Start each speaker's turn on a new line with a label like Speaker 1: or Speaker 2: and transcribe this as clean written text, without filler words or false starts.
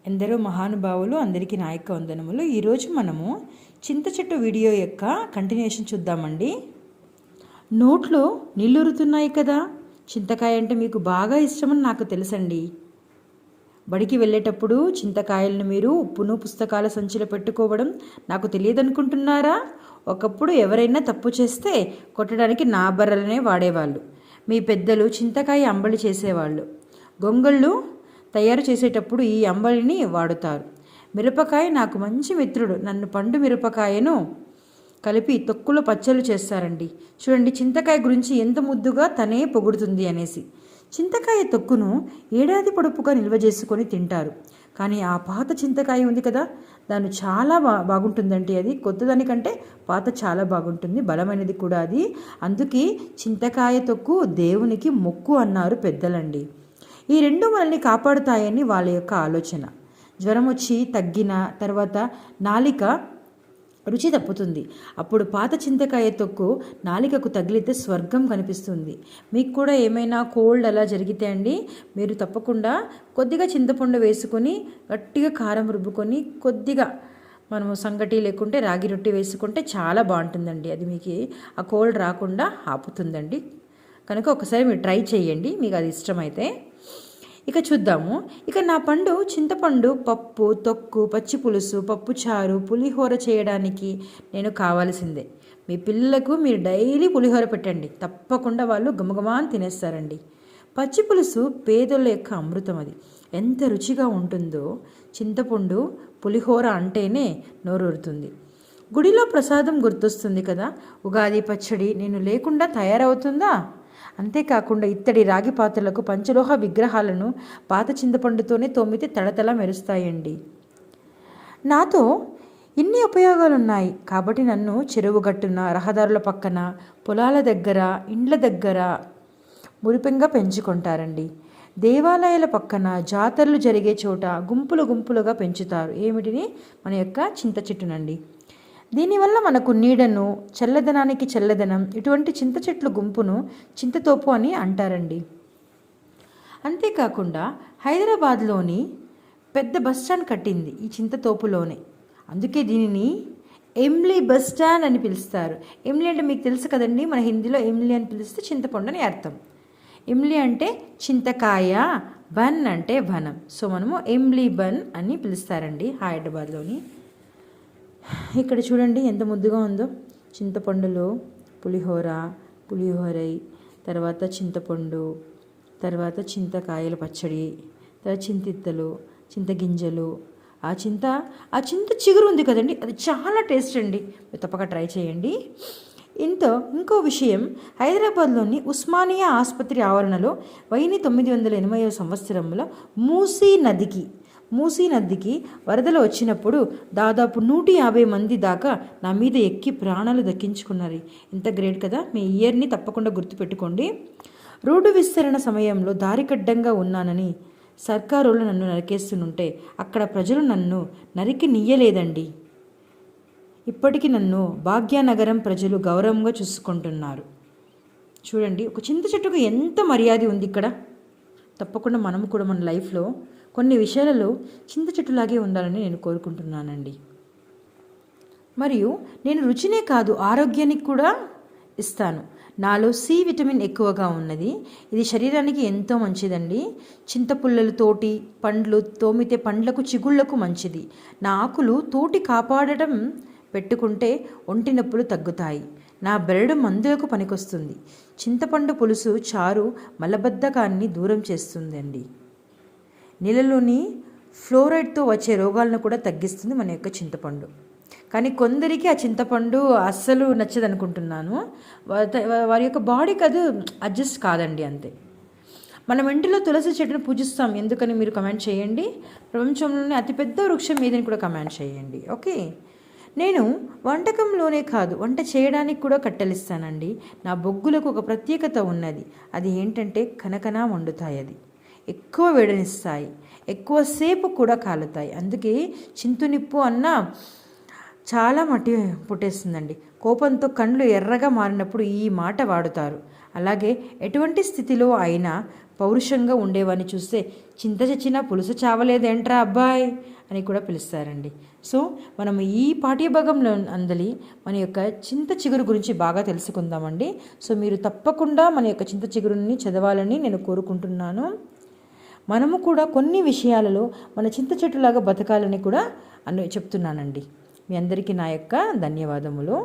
Speaker 1: ఎందరో మహానుభావులు అందరికీ నాయక వందనములు. ఈరోజు మనము చింత చెట్టు వీడియో యొక్క కంటిన్యూషన్ చూద్దామండి. నోట్లో నీళ్ళురుతున్నాయి కదా. చింతకాయ అంటే మీకు బాగా ఇష్టమని నాకు తెలుసండి. బడికి వెళ్ళేటప్పుడు చింతకాయలను మీరు ఉప్పును పుస్తకాల సంచిలో పెట్టుకోవడం నాకు తెలియదనుకుంటున్నారా? ఒకప్పుడు ఎవరైనా తప్పు చేస్తే కొట్టడానికి నా బర్రలనే వాడేవాళ్ళు. మీ పెద్దలు చింతకాయ అంబలి చేసేవాళ్ళు. గొంగళ్ళు తయారు చేసేటప్పుడు ఈ అంబలిని వాడుతారు. మిరపకాయ నాకు మంచి మిత్రుడు. నన్ను పండు మిరపకాయను కలిపి తొక్కులో పచ్చళ్ళు చేస్తారండి. చూడండి, చింతకాయ గురించి ఎంత ముద్దుగా తనే పొగుడుతుంది అనేసి. చింతకాయ తొక్కును ఏడాది పొడుపుగా నిల్వ చేసుకొని తింటారు. కానీ ఆ పాత చింతకాయ ఉంది కదా, దాన్ని చాలా బాగుంటుందండి. అది కొత్తదానికంటే పాత చాలా బాగుంటుంది, బలమైనది కూడా అది. అందుకే చింతకాయ తొక్కు దేవునికి మొక్కు అన్నారు పెద్దలండి. ఈ రెండు మనల్ని కాపాడుతాయని వాళ్ళ యొక్క ఆలోచన. జ్వరం వచ్చి తగ్గిన తర్వాత నాలిక రుచి తప్పుతుంది. అప్పుడు పాత చింతకాయ తొక్కు నాలికకు తగిలితే స్వర్గం కనిపిస్తుంది. మీకు కూడా ఏమైనా కోల్డ్ అలా జరిగితే అండి, మీరు తప్పకుండా కొద్దిగా చింతపండు వేసుకొని గట్టిగా కారం రుబ్బుకొని కొద్దిగా మనము సంగటి లేకుంటే రాగి రొట్టె వేసుకుంటే చాలా బాగుంటుందండి. అది మీకు ఆ కోల్డ్ రాకుండా ఆపుతుందండి. కనుక ఒకసారి మీరు ట్రై చేయండి, మీకు అది ఇష్టమైతే. ఇక చూద్దాము. ఇక నా పండు చింతపండు పప్పు, తొక్కు, పచ్చి పులుసు, పప్పుచారు, పులిహోర చేయడానికి నేను కావాల్సిందే. మీ పిల్లలకు మీరు డైలీ పులిహోర పెట్టండి, తప్పకుండా వాళ్ళు గుమగుమాని తినేస్తారండి. పచ్చి పులుసు పేదల యొక్క అమృతం. అది ఎంత రుచిగా ఉంటుందో. చింతపండు పులిహోర అంటేనే నోరూరుతుంది. గుడిలో ప్రసాదం గుర్తొస్తుంది కదా. ఉగాది పచ్చడి నేను లేకుండా తయారవుతుందా? అంతేకాకుండా ఇత్తడి రాగి పాత్రలకు పంచలోహ విగ్రహాలను పాత చింతపండుతోనే తోమితే తడతల మెరుస్తాయండి. నాతో ఇన్ని ఉపయోగాలున్నాయి కాబట్టి నన్ను చెరువు గట్టున, రహదారుల పక్కన, పొలాల దగ్గర, ఇండ్ల దగ్గర మురిపెంగా పెంచుకుంటారండి. దేవాలయాల పక్కన, జాతరలు జరిగే చోట గుంపులు గుంపులుగా పెంచుతారు. ఏమిటిని? మన యొక్క చింత చెట్టునండి. దీనివల్ల మనకు నీడను, చల్లదనానికి చల్లదనం. ఇటువంటి చింత చెట్లు గుంపును చింతతోపు అని అంటారండి. అంతేకాకుండా హైదరాబాద్లోని పెద్ద బస్ స్టాండ్ కట్టింది ఈ చింతతోపులోనే. అందుకే దీనిని ఎమ్లీ బస్ స్టాండ్ అని పిలుస్తారు. ఎమ్లీ అంటే మీకు తెలుసు కదండి, మన హిందీలో ఎమ్లీ అని పిలిస్తే చింతపండు అని అర్థం. ఎమ్లీ అంటే చింతకాయ, బన్ అంటే వనం. సో మనము ఎమ్లీ బన్ అని పిలుస్తారండి హైదరాబాద్లోని. ఇక్కడ చూడండి ఎంత ముద్దుగా ఉందో. చింతపండులో పులిహోరై, తర్వాత చింతపండు, తర్వాత చింతకాయల పచ్చడి, తర్వాత చింతిత్తలు, చింతగింజలు, ఆ చింత చిగురు ఉంది కదండి, అది చాలా టేస్ట్ అండి. మీరు తప్పక ట్రై చేయండి. ఇంకో విషయం, హైదరాబాద్లోని ఉస్మానియా ఆసుపత్రి ఆవరణలో 1980వ సంవత్సరంలో మూసీ నదికి వరదలు వచ్చినప్పుడు దాదాపు 150 మంది దాకా నా మీద ఎక్కి ప్రాణాలు దక్కించుకున్నారు. ఎంత గ్రేట్ కదా. మీ ఇయర్ని తప్పకుండా గుర్తుపెట్టుకోండి. రోడ్డు విస్తరణ సమయంలో దారికడ్డంగా ఉన్నానని సర్కారోళ్ళు నన్ను నరికేస్తుంటే అక్కడ ప్రజలు నన్ను నరికి నియ్యలేదండి. ఇప్పటికీ నన్ను భాగ్యనగరం ప్రజలు గౌరవంగా చూసుకుంటున్నారు. చూడండి, ఒక చింత చెట్టుకు ఎంత మర్యాద ఉంది ఇక్కడ. తప్పకుండా మనము కూడా మన లైఫ్లో కొన్ని విషయాలలో చింత చెట్టులాగే ఉండాలని నేను కోరుకుంటున్నానండి. మరియు నేను రుచినే కాదు, ఆరోగ్యానికి కూడా ఇస్తాను. నాలో సి విటమిన్ ఎక్కువగా ఉన్నది. ఇది శరీరానికి ఎంతో మంచిదండి. చింతపుల్లలు తోటి పండ్లు తోమితే పండ్లకు, చిగుళ్లకు మంచిది. నా ఆకులు తోటి కాపాడటం పెట్టుకుంటే ఒంటి నొప్పులు తగ్గుతాయి. నా బెరడు మందులకు పనికొస్తుంది. చింతపండు పులుసు చారు మలబద్ధకాన్ని దూరం చేస్తుందండి. నీళ్ళలోని ఫ్లోరైడ్తో వచ్చే రోగాలను కూడా తగ్గిస్తుంది మన యొక్క చింతపండు. కానీ కొందరికి ఆ చింతపండు అస్సలు నచ్చదనుకుంటున్నాను. వారి యొక్క బాడీకి అది అడ్జస్ట్ కాదండి, అంతే. మనం ఇంటిలో తులసి చెట్టును పూజిస్తాం, ఎందుకని మీరు కమెంట్ చేయండి. ప్రపంచంలోనే అతిపెద్ద వృక్షం ఏదని కూడా కమెంట్ చేయండి. ఓకే, నేను వంటకంలోనే కాదు, వంట చేయడానికి కూడా కట్టెలిస్తానండి. నా బొగ్గులకు ఒక ప్రత్యేకత ఉన్నది. అది ఏంటంటే కనకనా వండుతాయి. అది ఎక్కువ వేడనిస్తాయి, ఎక్కువసేపు కూడా కాలుతాయి. అందుకే చింతునిప్పు అన్న చాలా మట్టి పుట్టేస్తుందండి. కోపంతో కళ్ళు ఎర్రగా మారినప్పుడు ఈ మాట వాడుతారు. అలాగే ఎటువంటి స్థితిలో అయినా పౌరుషంగా ఉండేవాడిని చూస్తే చింత చచ్చినా పులుసు చావలేదేంట్రా అబ్బాయి అని కూడా పిలుస్తారండి. సో మనం ఈ పాఠ్యభాగంలో అందలి మన యొక్క చింత చిగురు గురించి బాగా తెలుసుకుందామండి. సో మీరు తప్పకుండా మన యొక్క చింత చిగురుని చదవాలని నేను కోరుకుంటున్నాను. మనము కూడా కొన్ని విషయాలలో మన చింత చెట్టులాగా బతకాలని కూడా చెప్తున్నానండి. మీ అందరికీ నా యొక్క ధన్యవాదములు.